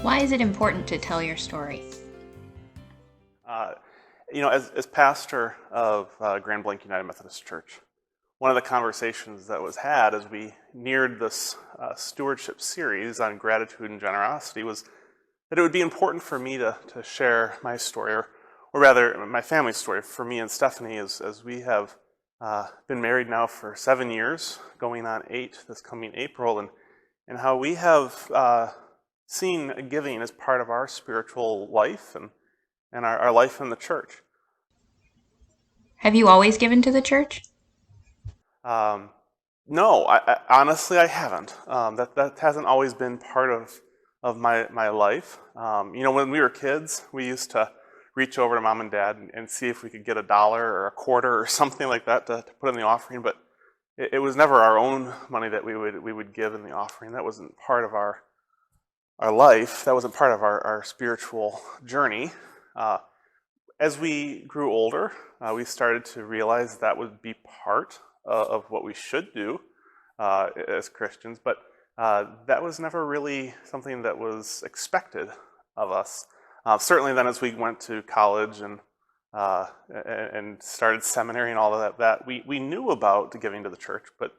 Why is it important to tell your story? Uh, as pastor of Grand Blanc United Methodist Church, one of the conversations that was had as we neared this stewardship series on gratitude and generosity was that it would be important for me to share my story, or rather my family's story, for me and Stephanie, as we have been married now for 7 years, going on 8 this coming April, and how we have seen giving as part of our spiritual life and our life in the church. Have you always given to the church? Um, no, honestly, I haven't. That hasn't always been part of my life. When we were kids, we used to reach over to mom and dad and see if we could get $1 or a quarter or something like that to put in the offering, but it was never our own money that we would give in the offering. That wasn't part of our life. That wasn't part of our spiritual journey. As we grew older, we started to realize that would be part of what we should do as Christians, but that was never really something that was expected of us. Certainly then as we went to college and started seminary and all of that we knew about the giving to the church, but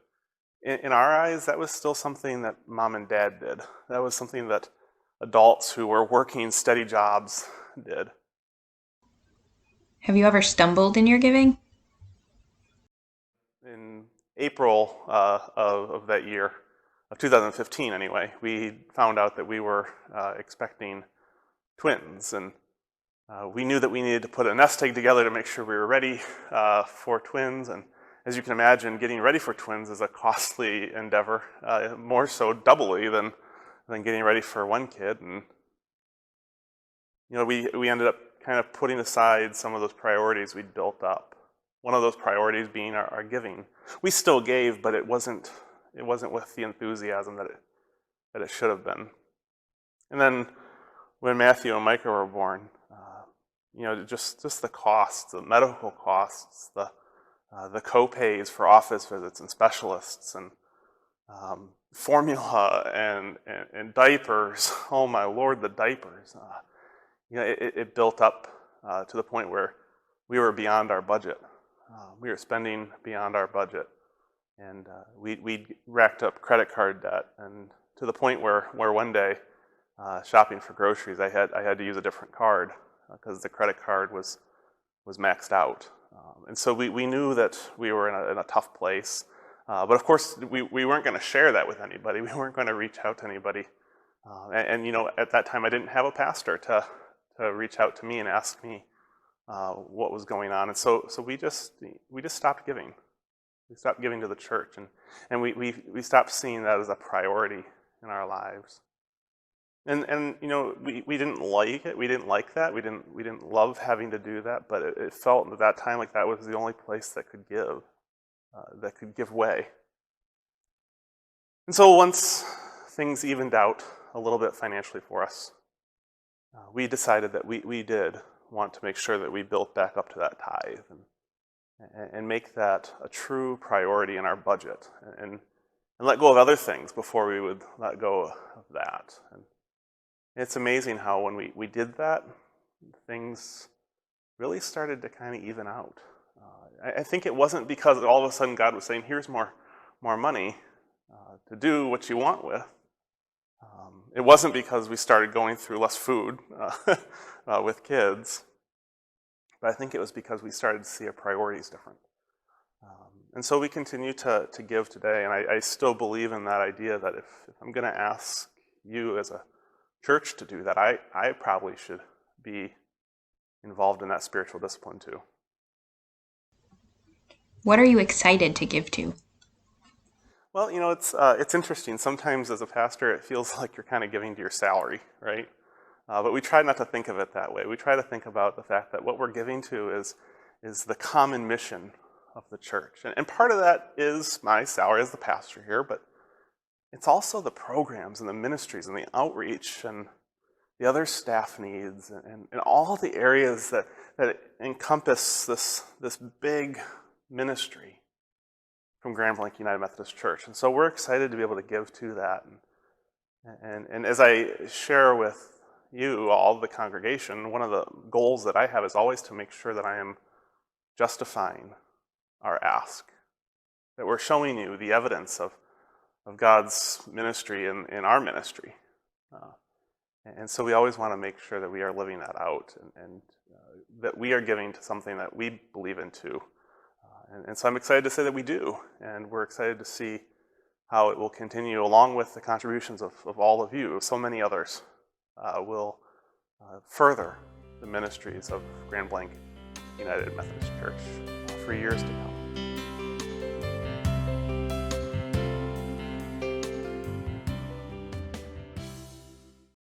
in our eyes, that was still something that mom and dad did. That was something that adults who were working steady jobs did. Have you ever stumbled in your giving? In April of that year, of 2015 anyway, we found out that we were expecting twins, and we knew that we needed to put a nest egg together to make sure we were ready for twins. And as you can imagine, getting ready for twins is a costly endeavor, more so doubly than getting ready for one kid. And we ended up kind of putting aside some of those priorities we'd built up. One of those priorities being our giving. We still gave, but it wasn't with the enthusiasm that it should have been. And then when Matthew and Micah were born, just the costs, the medical costs, the co-pays for office visits and specialists, and formula and diapers. Oh my Lord, the diapers! It built up to the point where we were beyond our budget. We were spending beyond our budget, and we racked up credit card debt, and to the point where one day, shopping for groceries, I had to use a different card because the credit card was maxed out. And so we knew that we were in a tough place. But of course, we weren't going to share that with anybody. We weren't going to reach out to anybody. At that time, I didn't have a pastor to reach out to me and ask me what was going on. And so we just stopped giving. We stopped giving to the church, and we stopped seeing that as a priority in our lives. And we didn't like it. We didn't like that. We didn't love having to do that. But it felt at that time like that was the only place that could give way. And so once things evened out a little bit financially for us, we decided that we did want to make sure that we built back up to that tithe and make that a true priority in our budget, and let go of other things before we would let go of that. And it's amazing how when we did that, things really started to kind of even out. I think it wasn't because all of a sudden God was saying, here's more money to do what you want with. It wasn't because we started going through less food with kids, but I think it was because we started to see our priorities different. And so we continue to give today, and I still believe in that idea that if I'm going to ask you as a church to do that, I probably should be involved in that spiritual discipline too. What are you excited to give to? Well, it's interesting. Sometimes as a pastor, it feels like you're kind of giving to your salary, right? But we try not to think of it that way. We try to think about the fact that what we're giving to is the common mission of the church. And part of that is my salary as the pastor here, but it's also the programs and the ministries and the outreach and the other staff needs and all the areas that encompass this big ministry from Grand Blanc United Methodist Church. And so we're excited to be able to give to that. And as I share with you, all the congregation, one of the goals that I have is always to make sure that I am justifying our ask, that we're showing you the evidence of God's ministry in our ministry. And so we always want to make sure that we are living that out and that we are giving to something that we believe in too. And so I'm excited to say that we do, and we're excited to see how it will continue along with the contributions of all of you. So many others will further the ministries of Grand Blanc United Methodist Church for years to come.